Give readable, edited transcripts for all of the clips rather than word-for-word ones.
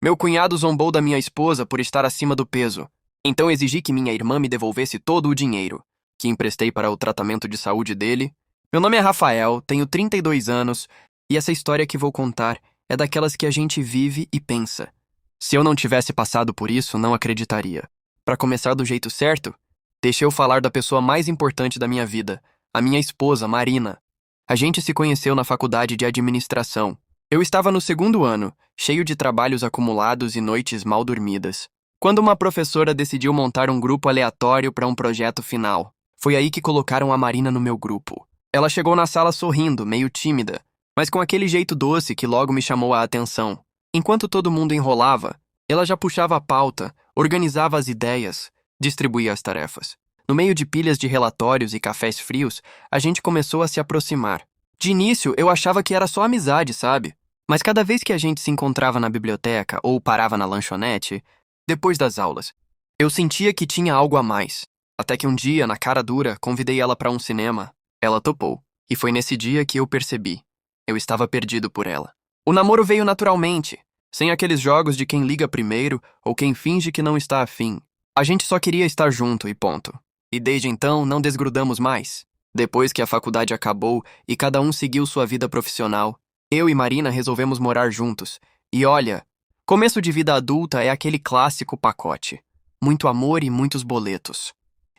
Meu cunhado zombou da minha esposa por estar acima do peso. Então exigi que minha irmã me devolvesse todo o dinheiro, que emprestei para o tratamento de saúde dele. Meu nome é Rafael, tenho 32 anos, e essa história que vou contar é daquelas que a gente vive e pensa. Se eu não tivesse passado por isso, não acreditaria. Para começar do jeito certo, deixa eu falar da pessoa mais importante da minha vida, a minha esposa, Marina. A gente se conheceu na faculdade de administração. Eu estava no segundo ano, cheio de trabalhos acumulados e noites mal dormidas, quando uma professora decidiu montar um grupo aleatório para um projeto final. Foi aí que colocaram a Marina no meu grupo. Ela chegou na sala sorrindo, meio tímida, mas com aquele jeito doce que logo me chamou a atenção. Enquanto todo mundo enrolava, ela já puxava a pauta, organizava as ideias, distribuía as tarefas. No meio de pilhas de relatórios e cafés frios, a gente começou a se aproximar. De início, eu achava que era só amizade, sabe? Mas cada vez que a gente se encontrava na biblioteca ou parava na lanchonete, depois das aulas, eu sentia que tinha algo a mais. Até que um dia, na cara dura, convidei ela para um cinema. Ela topou. E foi nesse dia que eu percebi. Eu estava perdido por ela. O namoro veio naturalmente, sem aqueles jogos de quem liga primeiro ou quem finge que não está afim. A gente só queria estar junto e ponto. E desde então, não desgrudamos mais. Depois que a faculdade acabou e cada um seguiu sua vida profissional, eu e Marina resolvemos morar juntos. E olha, começo de vida adulta é aquele clássico pacote. Muito amor e muitos boletos.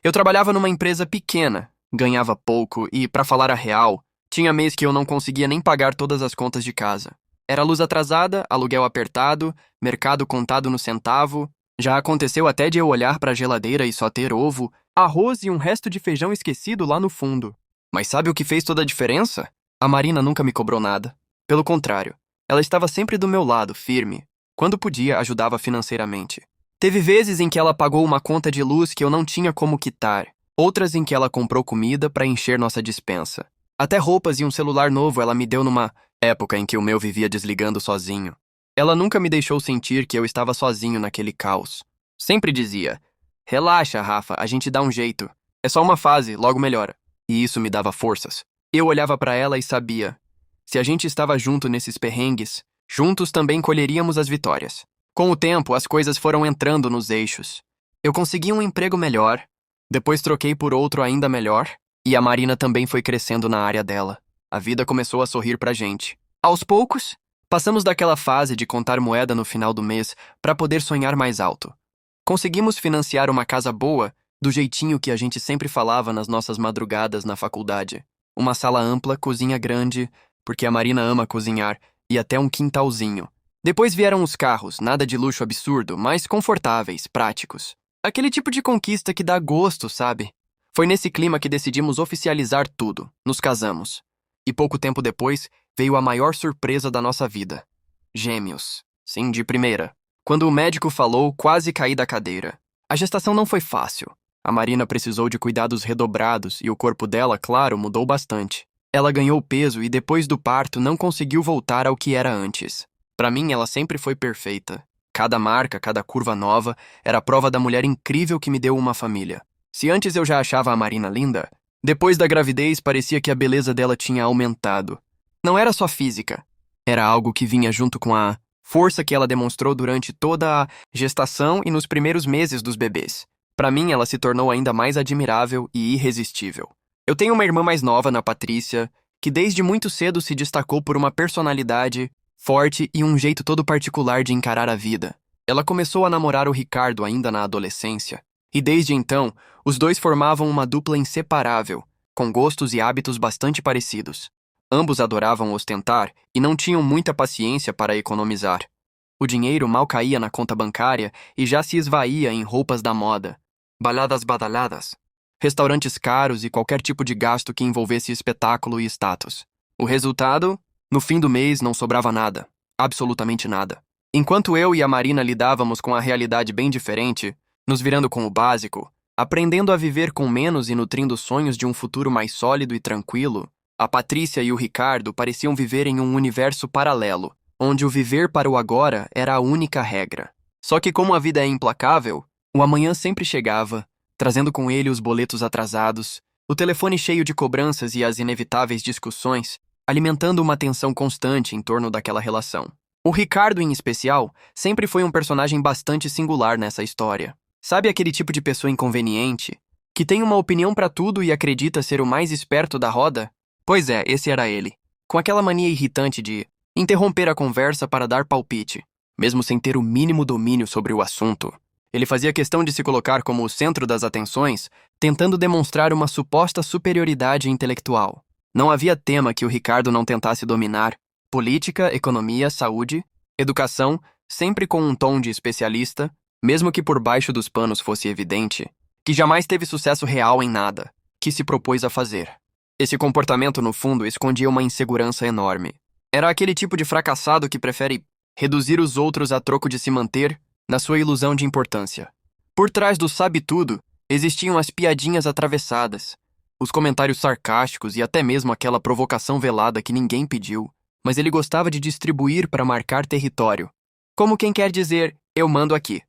Eu trabalhava numa empresa pequena, ganhava pouco e, pra falar a real, tinha mês que eu não conseguia nem pagar todas as contas de casa. Era luz atrasada, aluguel apertado, mercado contado no centavo. Já aconteceu até de eu olhar pra geladeira e só ter ovo, arroz e um resto de feijão esquecido lá no fundo. Mas sabe o que fez toda a diferença? A Marina nunca me cobrou nada. Pelo contrário, ela estava sempre do meu lado, firme. Quando podia, ajudava financeiramente. Teve vezes em que ela pagou uma conta de luz que eu não tinha como quitar. Outras em que ela comprou comida para encher nossa despensa. Até roupas e um celular novo ela me deu numa época em que o meu vivia desligando sozinho. Ela nunca me deixou sentir que eu estava sozinho naquele caos. Sempre dizia: "Relaxa, Rafa, a gente dá um jeito. É só uma fase, logo melhora." E isso me dava forças. Eu olhava para ela e sabia: se a gente estava junto nesses perrengues, juntos também colheríamos as vitórias. Com o tempo, as coisas foram entrando nos eixos. Eu consegui um emprego melhor, depois troquei por outro ainda melhor, e a Marina também foi crescendo na área dela. A vida começou a sorrir pra gente. Aos poucos, passamos daquela fase de contar moeda no final do mês para poder sonhar mais alto. Conseguimos financiar uma casa boa, do jeitinho que a gente sempre falava nas nossas madrugadas na faculdade. Uma sala ampla, cozinha grande, porque a Marina ama cozinhar, e até um quintalzinho. Depois vieram os carros, nada de luxo absurdo, mas confortáveis, práticos. Aquele tipo de conquista que dá gosto, sabe? Foi nesse clima que decidimos oficializar tudo. Nos casamos. E pouco tempo depois, veio a maior surpresa da nossa vida. Gêmeos. Sim, de primeira. Quando o médico falou, quase caí da cadeira. A gestação não foi fácil. A Marina precisou de cuidados redobrados e o corpo dela, claro, mudou bastante. Ela ganhou peso e depois do parto não conseguiu voltar ao que era antes. Para mim, ela sempre foi perfeita. Cada marca, cada curva nova, era a prova da mulher incrível que me deu uma família. Se antes eu já achava a Marina linda, depois da gravidez parecia que a beleza dela tinha aumentado. Não era só física, era algo que vinha junto com a força que ela demonstrou durante toda a gestação e nos primeiros meses dos bebês. Para mim, ela se tornou ainda mais admirável e irresistível. Eu tenho uma irmã mais nova, Ana Patrícia, que desde muito cedo se destacou por uma personalidade forte e um jeito todo particular de encarar a vida. Ela começou a namorar o Ricardo ainda na adolescência, e desde então, os dois formavam uma dupla inseparável, com gostos e hábitos bastante parecidos. Ambos adoravam ostentar e não tinham muita paciência para economizar. O dinheiro mal caía na conta bancária e já se esvaía em roupas da moda, baladas badaladas, restaurantes caros e qualquer tipo de gasto que envolvesse espetáculo e status. O resultado? No fim do mês não sobrava nada, absolutamente nada. Enquanto eu e a Marina lidávamos com a realidade bem diferente, nos virando com o básico, aprendendo a viver com menos e nutrindo sonhos de um futuro mais sólido e tranquilo, a Patrícia e o Ricardo pareciam viver em um universo paralelo, onde o viver para o agora era a única regra. Só que como a vida é implacável, o amanhã sempre chegava, trazendo com ele os boletos atrasados, o telefone cheio de cobranças e as inevitáveis discussões, alimentando uma tensão constante em torno daquela relação. O Ricardo, em especial, sempre foi um personagem bastante singular nessa história. Sabe aquele tipo de pessoa inconveniente, que tem uma opinião pra tudo e acredita ser o mais esperto da roda? Pois é, esse era ele. Com aquela mania irritante de interromper a conversa para dar palpite, mesmo sem ter o mínimo domínio sobre o assunto. Ele fazia questão de se colocar como o centro das atenções, tentando demonstrar uma suposta superioridade intelectual. Não havia tema que o Ricardo não tentasse dominar. Política, economia, saúde, educação, sempre com um tom de especialista, mesmo que por baixo dos panos fosse evidente, que jamais teve sucesso real em nada que se propôs a fazer. Esse comportamento, no fundo, escondia uma insegurança enorme. Era aquele tipo de fracassado que prefere reduzir os outros a troco de se manter na sua ilusão de importância. Por trás do sabe-tudo, existiam as piadinhas atravessadas, os comentários sarcásticos e até mesmo aquela provocação velada que ninguém pediu, mas ele gostava de distribuir para marcar território, como quem quer dizer, eu mando aqui.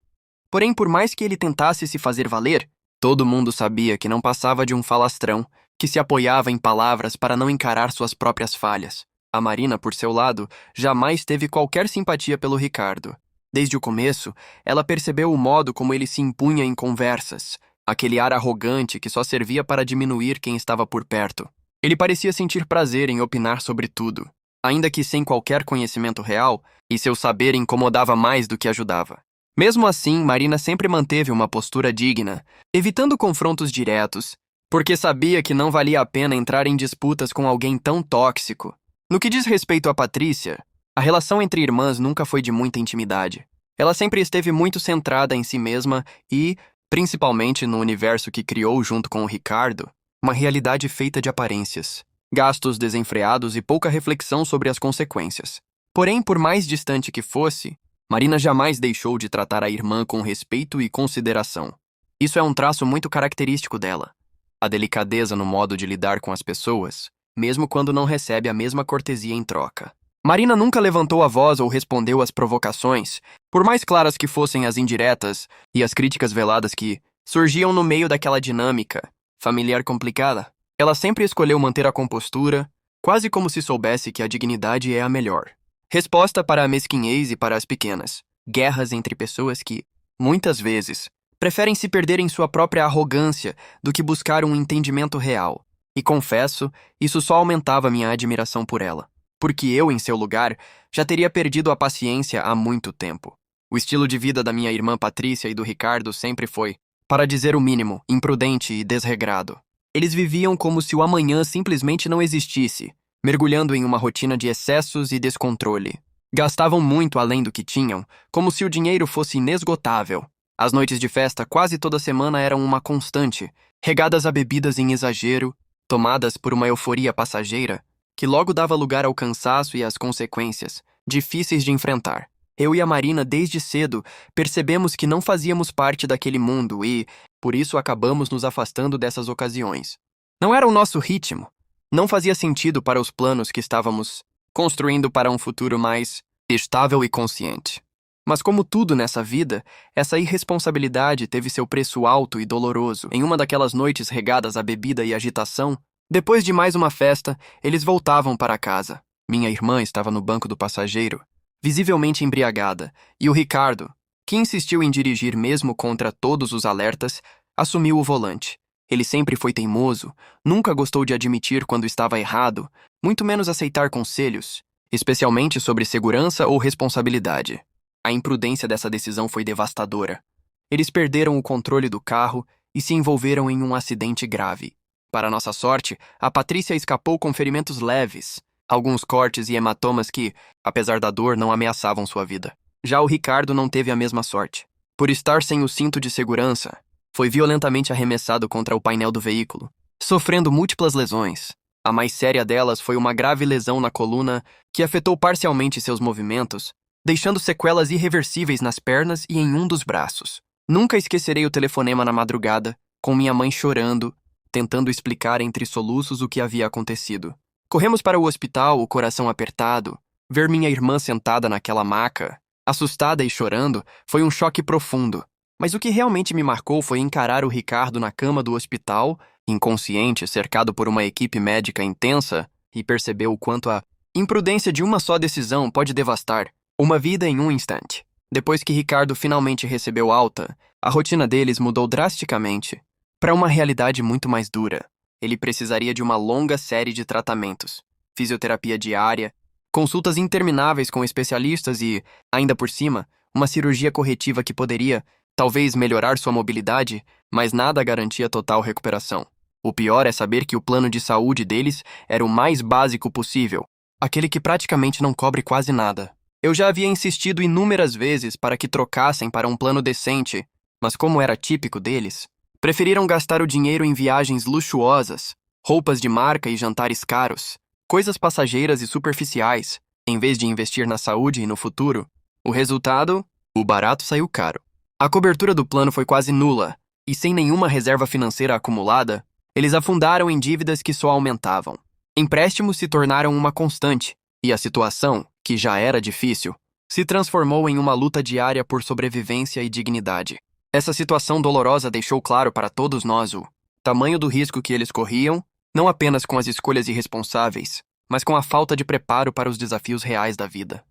Porém, por mais que ele tentasse se fazer valer, todo mundo sabia que não passava de um falastrão que se apoiava em palavras para não encarar suas próprias falhas. A Marina, por seu lado, jamais teve qualquer simpatia pelo Ricardo. Desde o começo, ela percebeu o modo como ele se impunha em conversas, aquele ar arrogante que só servia para diminuir quem estava por perto. Ele parecia sentir prazer em opinar sobre tudo, ainda que sem qualquer conhecimento real, e seu saber incomodava mais do que ajudava. Mesmo assim, Marina sempre manteve uma postura digna, evitando confrontos diretos, porque sabia que não valia a pena entrar em disputas com alguém tão tóxico. No que diz respeito a Patrícia, a relação entre irmãs nunca foi de muita intimidade. Ela sempre esteve muito centrada em si mesma e, principalmente no universo que criou junto com o Ricardo, uma realidade feita de aparências, gastos desenfreados e pouca reflexão sobre as consequências. Porém, por mais distante que fosse, Marina jamais deixou de tratar a irmã com respeito e consideração. Isso é um traço muito característico dela. A delicadeza no modo de lidar com as pessoas, mesmo quando não recebe a mesma cortesia em troca. Marina nunca levantou a voz ou respondeu às provocações, por mais claras que fossem as indiretas e as críticas veladas que surgiam no meio daquela dinâmica familiar complicada. Ela sempre escolheu manter a compostura, quase como se soubesse que a dignidade é a melhor resposta para a mesquinhez e para as pequenas guerras entre pessoas que, muitas vezes, preferem se perder em sua própria arrogância do que buscar um entendimento real. E confesso, isso só aumentava minha admiração por ela, porque eu, em seu lugar, já teria perdido a paciência há muito tempo. O estilo de vida da minha irmã Patrícia e do Ricardo sempre foi, para dizer o mínimo, imprudente e desregrado. Eles viviam como se o amanhã simplesmente não existisse, mergulhando em uma rotina de excessos e descontrole. Gastavam muito além do que tinham, como se o dinheiro fosse inesgotável. As noites de festa quase toda semana eram uma constante, regadas a bebidas em exagero, tomadas por uma euforia passageira, que logo dava lugar ao cansaço e às consequências, difíceis de enfrentar. Eu e a Marina, desde cedo, percebemos que não fazíamos parte daquele mundo e, por isso, acabamos nos afastando dessas ocasiões. Não era o nosso ritmo. Não fazia sentido para os planos que estávamos construindo para um futuro mais estável e consciente. Mas como tudo nessa vida, essa irresponsabilidade teve seu preço alto e doloroso. Em uma daquelas noites regadas à bebida e agitação, depois de mais uma festa, eles voltavam para casa. Minha irmã estava no banco do passageiro, visivelmente embriagada, e o Ricardo, que insistiu em dirigir mesmo contra todos os alertas, assumiu o volante. Ele sempre foi teimoso, nunca gostou de admitir quando estava errado, muito menos aceitar conselhos, especialmente sobre segurança ou responsabilidade. A imprudência dessa decisão foi devastadora. Eles perderam o controle do carro e se envolveram em um acidente grave. Para nossa sorte, a Patrícia escapou com ferimentos leves, alguns cortes e hematomas que, apesar da dor, não ameaçavam sua vida. Já o Ricardo não teve a mesma sorte. Por estar sem o cinto de segurança, foi violentamente arremessado contra o painel do veículo, sofrendo múltiplas lesões. A mais séria delas foi uma grave lesão na coluna que afetou parcialmente seus movimentos, deixando sequelas irreversíveis nas pernas e em um dos braços. Nunca esquecerei o telefonema na madrugada, com minha mãe chorando, tentando explicar entre soluços o que havia acontecido. Corremos para o hospital, o coração apertado. Ver minha irmã sentada naquela maca, assustada e chorando, foi um choque profundo. Mas o que realmente me marcou foi encarar o Ricardo na cama do hospital, inconsciente, cercado por uma equipe médica intensa, e perceber o quanto a imprudência de uma só decisão pode devastar Uma vida em um instante. Depois que Ricardo finalmente recebeu alta, a rotina deles mudou drasticamente para uma realidade muito mais dura. Ele precisaria de uma longa série de tratamentos, fisioterapia diária, consultas intermináveis com especialistas e, ainda por cima, uma cirurgia corretiva que poderia, talvez, melhorar sua mobilidade, mas nada garantia total recuperação. O pior é saber que o plano de saúde deles era o mais básico possível, aquele que praticamente não cobre quase nada. Eu já havia insistido inúmeras vezes para que trocassem para um plano decente, mas como era típico deles, preferiram gastar o dinheiro em viagens luxuosas, roupas de marca e jantares caros, coisas passageiras e superficiais, em vez de investir na saúde e no futuro. O resultado? O barato saiu caro. A cobertura do plano foi quase nula, e sem nenhuma reserva financeira acumulada, eles afundaram em dívidas que só aumentavam. Empréstimos se tornaram uma constante, e a situação, que já era difícil, se transformou em uma luta diária por sobrevivência e dignidade. Essa situação dolorosa deixou claro para todos nós o tamanho do risco que eles corriam, não apenas com as escolhas irresponsáveis, mas com a falta de preparo para os desafios reais da vida.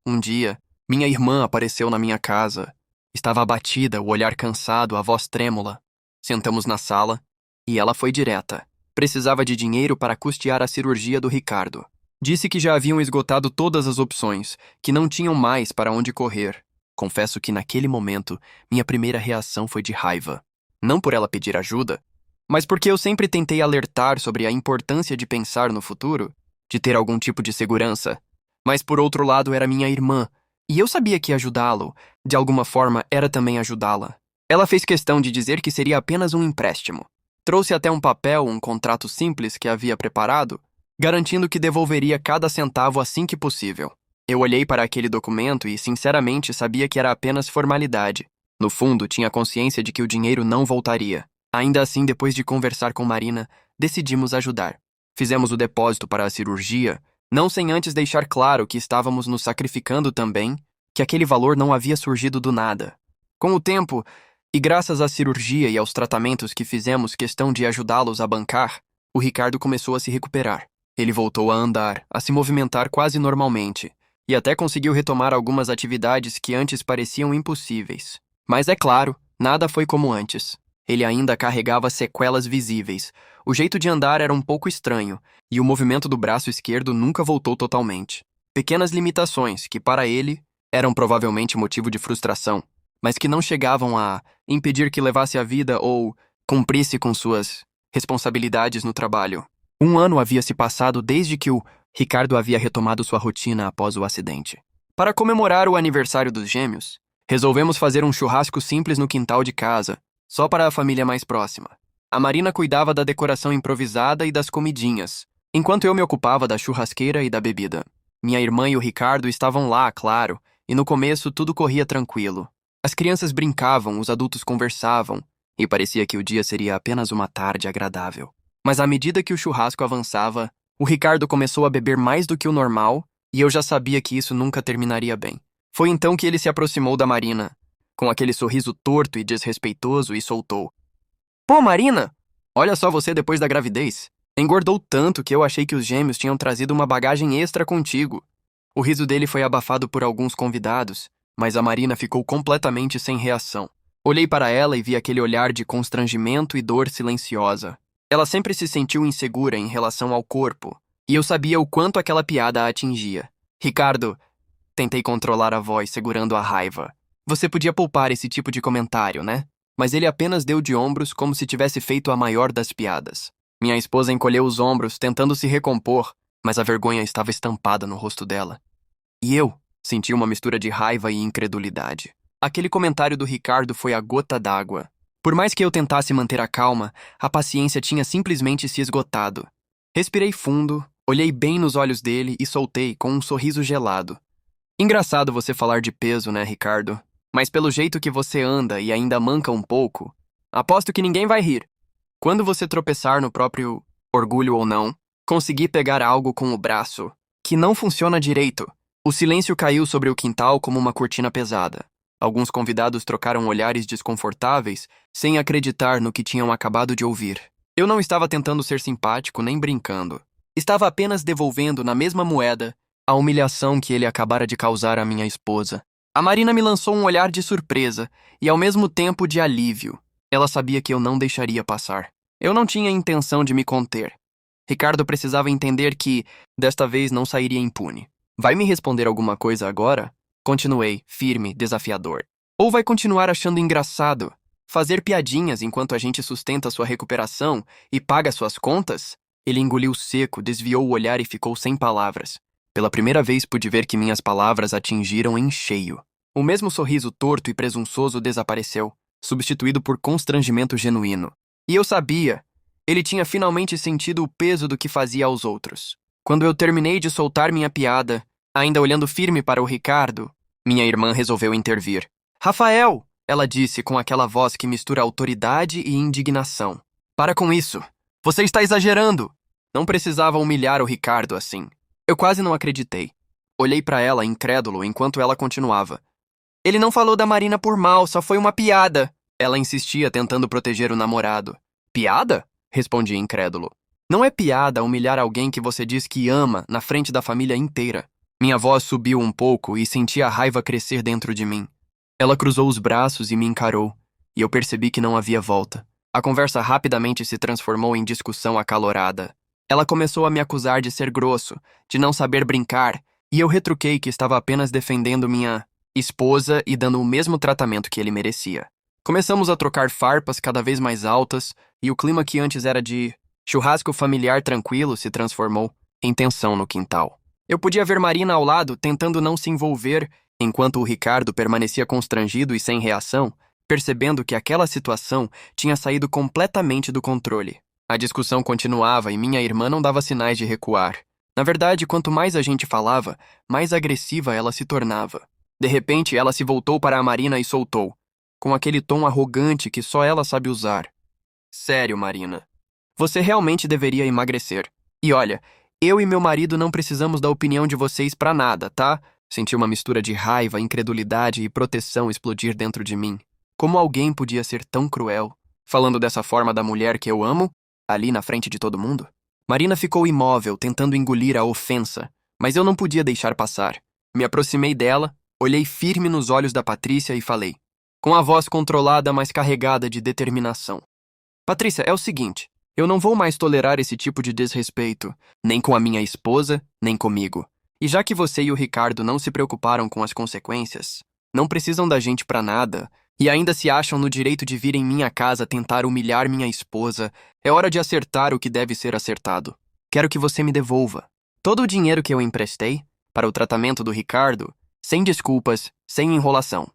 Um dia, minha irmã apareceu na minha casa. Estava abatida, o olhar cansado, a voz trêmula. Sentamos na sala, e ela foi direta. Precisava de dinheiro para custear a cirurgia do Ricardo. Disse que já haviam esgotado todas as opções, que não tinham mais para onde correr. Confesso que naquele momento, minha primeira reação foi de raiva. Não por ela pedir ajuda, mas porque eu sempre tentei alertar sobre a importância de pensar no futuro, de ter algum tipo de segurança. Mas por outro lado era minha irmã, e eu sabia que ajudá-lo, de alguma forma, era também ajudá-la. Ela fez questão de dizer que seria apenas um empréstimo. Trouxe até um papel, um contrato simples que havia preparado, garantindo que devolveria cada centavo assim que possível. Eu olhei para aquele documento e, sinceramente, sabia que era apenas formalidade. No fundo, tinha consciência de que o dinheiro não voltaria. Ainda assim, depois de conversar com Marina, decidimos ajudar. Fizemos o depósito para a cirurgia, não sem antes deixar claro que estávamos nos sacrificando também, que aquele valor não havia surgido do nada. Com o tempo, e graças à cirurgia e aos tratamentos que fizemos questão de ajudá-los a bancar, o Ricardo começou a se recuperar. Ele voltou a andar, a se movimentar quase normalmente, e até conseguiu retomar algumas atividades que antes pareciam impossíveis. Mas é claro, nada foi como antes. Ele ainda carregava sequelas visíveis. O jeito de andar era um pouco estranho, e o movimento do braço esquerdo nunca voltou totalmente. Pequenas limitações que, para ele, eram provavelmente motivo de frustração, mas que não chegavam a impedir que levasse a vida ou cumprisse com suas responsabilidades no trabalho. 1 ano havia se passado desde que o Ricardo havia retomado sua rotina após o acidente. Para comemorar o aniversário dos gêmeos, resolvemos fazer um churrasco simples no quintal de casa, só para a família mais próxima. A Marina cuidava da decoração improvisada e das comidinhas, enquanto eu me ocupava da churrasqueira e da bebida. Minha irmã e o Ricardo estavam lá, claro, e no começo tudo corria tranquilo. As crianças brincavam, os adultos conversavam, e parecia que o dia seria apenas uma tarde agradável. Mas à medida que o churrasco avançava, o Ricardo começou a beber mais do que o normal, e eu já sabia que isso nunca terminaria bem. Foi então que ele se aproximou da Marina, com aquele sorriso torto e desrespeitoso, e soltou: "Pô, Marina, olha só você depois da gravidez. Engordou tanto que eu achei que os gêmeos tinham trazido uma bagagem extra contigo." O riso dele foi abafado por alguns convidados, mas a Marina ficou completamente sem reação. Olhei para ela e vi aquele olhar de constrangimento e dor silenciosa. Ela sempre se sentiu insegura em relação ao corpo, e eu sabia o quanto aquela piada a atingia. "Ricardo", tentei controlar a voz, segurando a raiva. "Você podia poupar esse tipo de comentário, né?" Mas ele apenas deu de ombros como se tivesse feito a maior das piadas. Minha esposa encolheu os ombros, tentando se recompor, mas a vergonha estava estampada no rosto dela. E eu senti uma mistura de raiva e incredulidade. Aquele comentário do Ricardo foi a gota d'água. Por mais que eu tentasse manter a calma, a paciência tinha simplesmente se esgotado. Respirei fundo, olhei bem nos olhos dele e soltei com um sorriso gelado: "Engraçado você falar de peso, né, Ricardo? Mas pelo jeito que você anda e ainda manca um pouco, aposto que ninguém vai rir. Quando você tropeçar no próprio orgulho ou não, consegui pegar algo com o braço que não funciona direito." O silêncio caiu sobre o quintal como uma cortina pesada. Alguns convidados trocaram olhares desconfortáveis, sem acreditar no que tinham acabado de ouvir. Eu não estava tentando ser simpático nem brincando. Estava apenas devolvendo na mesma moeda a humilhação que ele acabara de causar à minha esposa. A Marina me lançou um olhar de surpresa e ao mesmo tempo de alívio. Ela sabia que eu não deixaria passar. Eu não tinha intenção de me conter. Ricardo precisava entender que, desta vez, não sairia impune. Vai me responder alguma coisa agora? Continuei, firme, desafiador. Ou vai continuar achando engraçado? Fazer piadinhas enquanto a gente sustenta sua recuperação e paga suas contas? Ele engoliu seco, desviou o olhar e ficou sem palavras. Pela primeira vez pude ver que minhas palavras atingiram em cheio. O mesmo sorriso torto e presunçoso desapareceu, substituído por constrangimento genuíno. E eu sabia. Ele tinha finalmente sentido o peso do que fazia aos outros. Quando eu terminei de soltar minha piada, ainda olhando firme para o Ricardo, minha irmã resolveu intervir. Rafael! Ela disse com aquela voz que mistura autoridade e indignação. Para com isso! Você está exagerando! Não precisava humilhar o Ricardo assim. Eu quase não acreditei. Olhei para ela, incrédulo, enquanto ela continuava. Ele não falou da Marina por mal, só foi uma piada. Ela insistia, tentando proteger o namorado. Piada? Respondi incrédulo. Não é piada humilhar alguém que você diz que ama na frente da família inteira. Minha voz subiu um pouco e senti a raiva crescer dentro de mim. Ela cruzou os braços e me encarou, e eu percebi que não havia volta. A conversa rapidamente se transformou em discussão acalorada. Ela começou a me acusar de ser grosso, de não saber brincar, e eu retruquei que estava apenas defendendo minha esposa e dando o mesmo tratamento que ele merecia. Começamos a trocar farpas cada vez mais altas, e o clima que antes era de churrasco familiar tranquilo se transformou em tensão no quintal. Eu podia ver Marina ao lado, tentando não se envolver, enquanto o Ricardo permanecia constrangido e sem reação, percebendo que aquela situação tinha saído completamente do controle. A discussão continuava e minha irmã não dava sinais de recuar. Na verdade, quanto mais a gente falava, mais agressiva ela se tornava. De repente, ela se voltou para a Marina e soltou, com aquele tom arrogante que só ela sabe usar. Sério, Marina. Você realmente deveria emagrecer. E olha, eu e meu marido não precisamos da opinião de vocês pra nada, tá? Senti uma mistura de raiva, incredulidade e proteção explodir dentro de mim. Como alguém podia ser tão cruel, falando dessa forma da mulher que eu amo, ali na frente de todo mundo? Marina ficou imóvel, tentando engolir a ofensa, mas eu não podia deixar passar. Me aproximei dela, olhei firme nos olhos da Patrícia e falei, com a voz controlada, mas carregada de determinação. Patrícia, é o seguinte, eu não vou mais tolerar esse tipo de desrespeito, nem com a minha esposa, nem comigo. E já que você e o Ricardo não se preocuparam com as consequências, não precisam da gente pra nada, e ainda se acham no direito de vir em minha casa tentar humilhar minha esposa, é hora de acertar o que deve ser acertado. Quero que você me devolva todo o dinheiro que eu emprestei para o tratamento do Ricardo, sem desculpas, sem enrolação.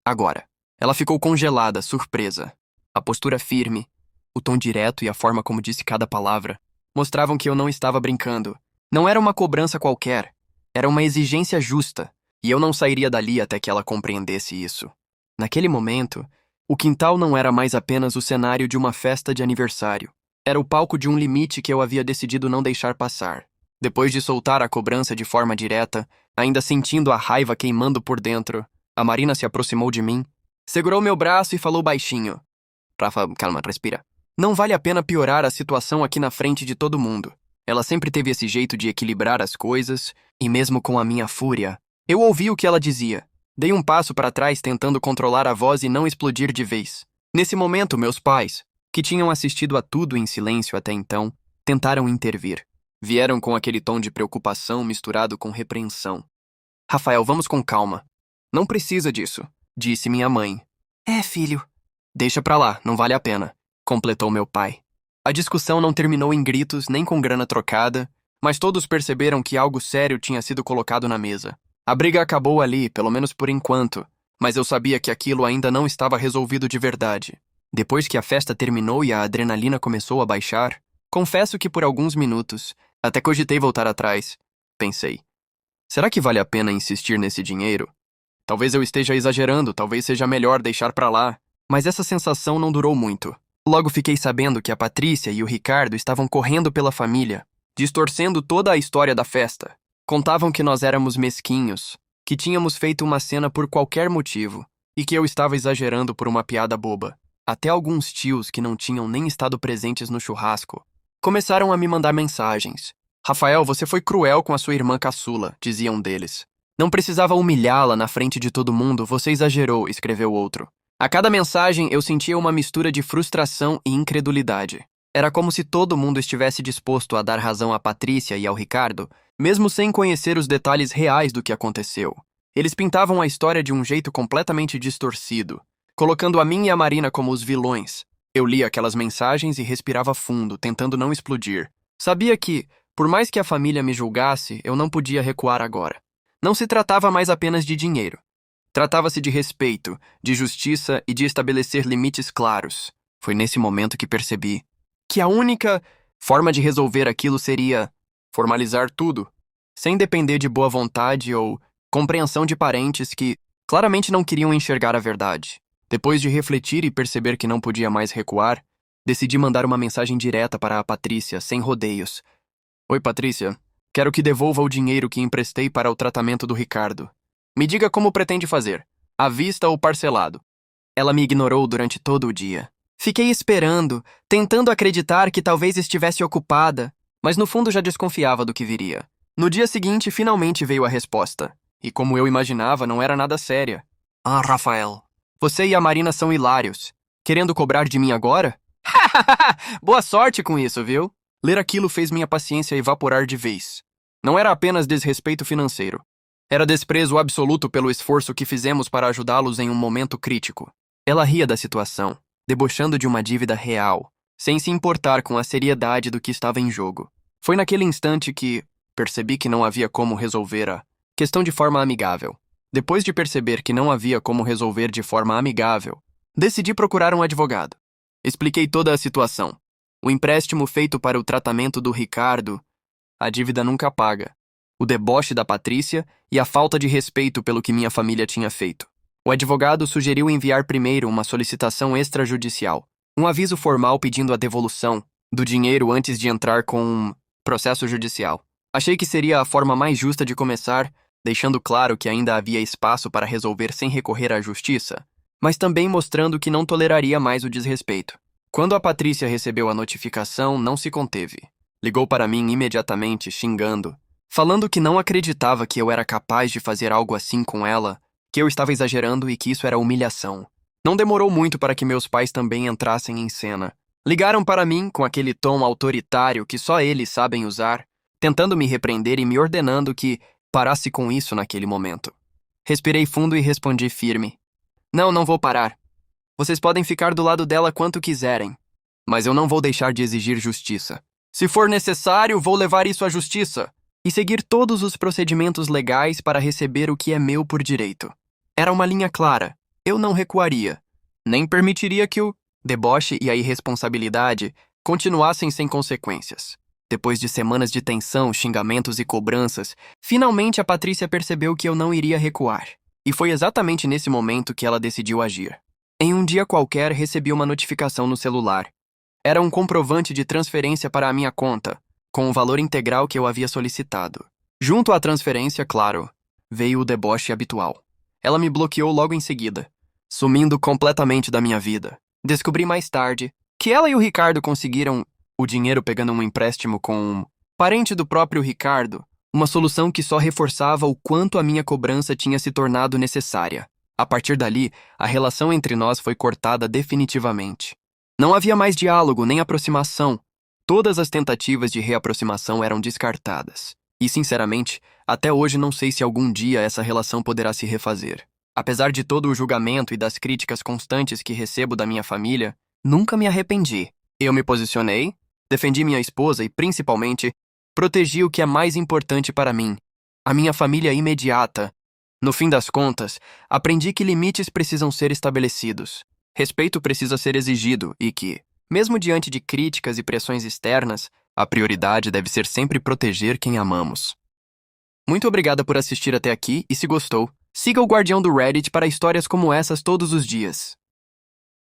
Agora. Ela ficou congelada, surpresa. A postura firme, o tom direto e a forma como disse cada palavra mostravam que eu não estava brincando. Não era uma cobrança qualquer. Era uma exigência justa, e eu não sairia dali até que ela compreendesse isso. Naquele momento, o quintal não era mais apenas o cenário de uma festa de aniversário. Era o palco de um limite que eu havia decidido não deixar passar. Depois de soltar a cobrança de forma direta, ainda sentindo a raiva queimando por dentro, a Marina se aproximou de mim, segurou meu braço e falou baixinho. Rafa, calma, respira. Não vale a pena piorar a situação aqui na frente de todo mundo. Ela sempre teve esse jeito de equilibrar as coisas, e mesmo com a minha fúria, eu ouvi o que ela dizia. Dei um passo para trás tentando controlar a voz e não explodir de vez. Nesse momento, meus pais, que tinham assistido a tudo em silêncio até então, tentaram intervir. Vieram com aquele tom de preocupação misturado com repreensão. Rafael, vamos com calma. Não precisa disso, disse minha mãe. É, filho. Deixa pra lá, não vale a pena, completou meu pai. A discussão não terminou em gritos nem com grana trocada, mas todos perceberam que algo sério tinha sido colocado na mesa. A briga acabou ali, pelo menos por enquanto, mas eu sabia que aquilo ainda não estava resolvido de verdade. Depois que a festa terminou e a adrenalina começou a baixar, confesso que por alguns minutos, até cogitei voltar atrás. Pensei, será que vale a pena insistir nesse dinheiro? Talvez eu esteja exagerando, talvez seja melhor deixar pra lá, mas essa sensação não durou muito. Logo fiquei sabendo que a Patrícia e o Ricardo estavam correndo pela família, distorcendo toda a história da festa. Contavam que nós éramos mesquinhos, que tínhamos feito uma cena por qualquer motivo, e que eu estava exagerando por uma piada boba. Até alguns tios que não tinham nem estado presentes no churrasco começaram a me mandar mensagens. Rafael, você foi cruel com a sua irmã caçula, dizia um deles. Não precisava humilhá-la na frente de todo mundo, você exagerou, escreveu outro. A cada mensagem eu sentia uma mistura de frustração e incredulidade. Era como se todo mundo estivesse disposto a dar razão a Patrícia e ao Ricardo, mesmo sem conhecer os detalhes reais do que aconteceu. Eles pintavam a história de um jeito completamente distorcido, colocando a mim e a Marina como os vilões. Eu lia aquelas mensagens e respirava fundo, tentando não explodir. Sabia que, por mais que a família me julgasse, eu não podia recuar agora. Não se tratava mais apenas de dinheiro. Tratava-se de respeito, de justiça e de estabelecer limites claros. Foi nesse momento que percebi que a única forma de resolver aquilo seria formalizar tudo, sem depender de boa vontade ou compreensão de parentes que claramente não queriam enxergar a verdade. Depois de refletir e perceber que não podia mais recuar, decidi mandar uma mensagem direta para a Patrícia, sem rodeios. Oi, Patrícia. Quero que devolva o dinheiro que emprestei para o tratamento do Ricardo. Me diga como pretende fazer, à vista ou parcelado. Ela me ignorou durante todo o dia. Fiquei esperando, tentando acreditar que talvez estivesse ocupada, mas no fundo já desconfiava do que viria. No dia seguinte, finalmente veio a resposta. E como eu imaginava, não era nada séria. Ah, Rafael, você e a Marina são hilários. Querendo cobrar de mim agora? Boa sorte com isso, viu? Ler aquilo fez minha paciência evaporar de vez. Não era apenas desrespeito financeiro. Era desprezo absoluto pelo esforço que fizemos para ajudá-los em um momento crítico. Ela ria da situação, debochando de uma dívida real, sem se importar com a seriedade do que estava em jogo. Foi naquele instante que percebi que não havia como resolver a questão de forma amigável. Depois de perceber que não havia como resolver de forma amigável, decidi procurar um advogado. Expliquei toda a situação. O empréstimo feito para o tratamento do Ricardo, a dívida nunca paga, o deboche da Patrícia e a falta de respeito pelo que minha família tinha feito. O advogado sugeriu enviar primeiro uma solicitação extrajudicial, um aviso formal pedindo a devolução do dinheiro antes de entrar com um processo judicial. Achei que seria a forma mais justa de começar, deixando claro que ainda havia espaço para resolver sem recorrer à justiça, mas também mostrando que não toleraria mais o desrespeito. Quando a Patrícia recebeu a notificação, não se conteve. Ligou para mim imediatamente, xingando, falando que não acreditava que eu era capaz de fazer algo assim com ela, que eu estava exagerando e que isso era humilhação. Não demorou muito para que meus pais também entrassem em cena. Ligaram para mim com aquele tom autoritário que só eles sabem usar, tentando me repreender e me ordenando que parasse com isso naquele momento. Respirei fundo e respondi firme. Não vou parar. Vocês podem ficar do lado dela quanto quiserem, mas eu não vou deixar de exigir justiça. Se for necessário, vou levar isso à justiça e seguir todos os procedimentos legais para receber o que é meu por direito. Era uma linha clara. Eu não recuaria. Nem permitiria que o deboche e a irresponsabilidade continuassem sem consequências. Depois de semanas de tensão, xingamentos e cobranças, finalmente a Patrícia percebeu que eu não iria recuar. E foi exatamente nesse momento que ela decidiu agir. Em um dia qualquer, recebi uma notificação no celular. Era um comprovante de transferência para a minha conta, com o valor integral que eu havia solicitado. Junto à transferência, claro, veio o deboche habitual. Ela me bloqueou logo em seguida, sumindo completamente da minha vida. Descobri mais tarde que ela e o Ricardo conseguiram o dinheiro pegando um empréstimo com um parente do próprio Ricardo, uma solução que só reforçava o quanto a minha cobrança tinha se tornado necessária. A partir dali, a relação entre nós foi cortada definitivamente. Não havia mais diálogo nem aproximação. Todas as tentativas de reaproximação eram descartadas. E, sinceramente, até hoje não sei se algum dia essa relação poderá se refazer. Apesar de todo o julgamento e das críticas constantes que recebo da minha família, nunca me arrependi. Eu me posicionei, defendi minha esposa e, principalmente, protegi o que é mais importante para mim, a minha família imediata. No fim das contas, aprendi que limites precisam ser estabelecidos, respeito precisa ser exigido e que, mesmo diante de críticas e pressões externas, a prioridade deve ser sempre proteger quem amamos. Muito obrigada por assistir até aqui e se gostou, siga o Guardião do Reddit para histórias como essas todos os dias.